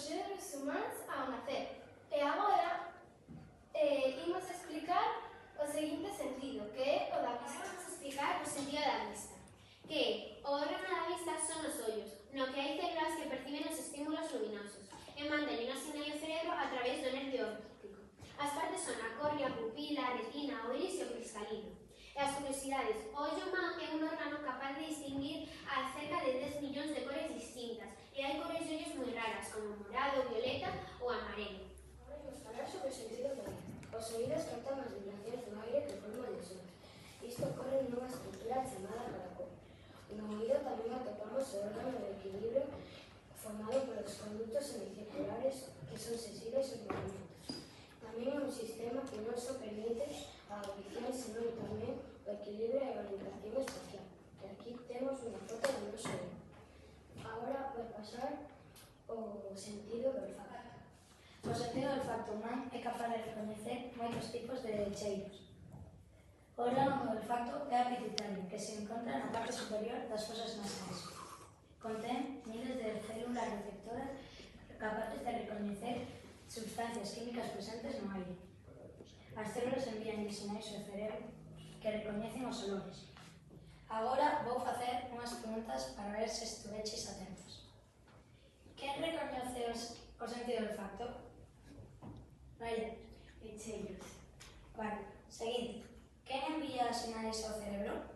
seres humanos ao nacer. E agora imos explicar o seguinte sentido, que é o da vista. Vamos explicar o sentido da vista, que o órgano da vista son os ollos, no que hai células que perciben os estímulos luminosos e mantenen o sinal do cerebro a través do nervio óptico. As partes son a córnea, a pupila, a retina, o iris e o cristalino. E as curiosidades, o ollo humano é un órgano capaz de distinguir a cerca de 10 millóns de cores distintas e hai cores de ollos moi raras, como morado, violeta ou amarelo. Agora imos falar sobre o sentido do oído. Os oídos captan as vibracións do aire que forman os sons. Isto ocorre nunha estrutura chamada caracol. No oído tamén atopamos o órgano de equilibrio formado polos conductos semicirculares que son sensibles aos movimentos. Tamén é un sistema que non só permite a audición, senón tamén o equilibrio e a orientación espacial. E aquí temos unha foto do noso oído. Agora vai pasar o sentido do olfato. O sentido do olfato humano é capaz de recoñecer moitos tipos de cheiros. O órgano do olfato é a pituitaria, que se encontra na parte superior das fosas nasais. Contén miles de células receptoras capaces de recoñecer substancias químicas presentes no aire. As células envían sinais ao cerebro que recoñecen os olores. Agora vou facer unhas preguntas para ver se estuveches atentos. Quen recoñece o sentido do olfato? Noelia. E cheiros. Vale. Seguinte. Quen envía sinais ao cerebro?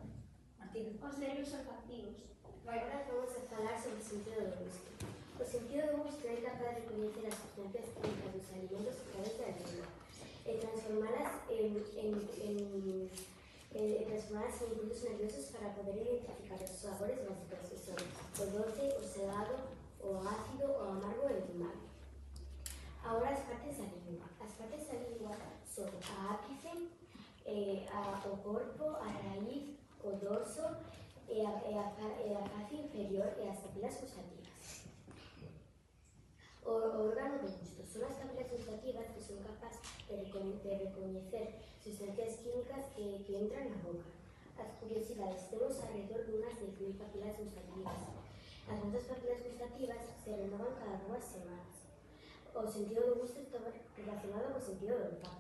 Martín. Os nervios olfativos. Agora vamos a falar sobre o sentido do gusto. O sentido do gusto é capaz de recoñecer as sustancias químicas dos alimentos a través da lengua e transformalas en impulsos nerviosos para poder identificar os sabores básicos que son o doce, o salgado, o ácido, o amargo e o umami. Agora as partes da lingua. As partes da lingua son a ápice, o corpo, a raíz, o dorso e a face inferior e as papilas gustativas. O órgano do gusto son as papilas gustativas que son capaces de recoñecer sustancias químicas que entran na boca. As curiosidades, temos alrededor de unas 10.000 papilas gustativas. As nosas papilas gustativas se renovan cada 2 semanas. O sentido do gusto está relacionado co sentido do olfato.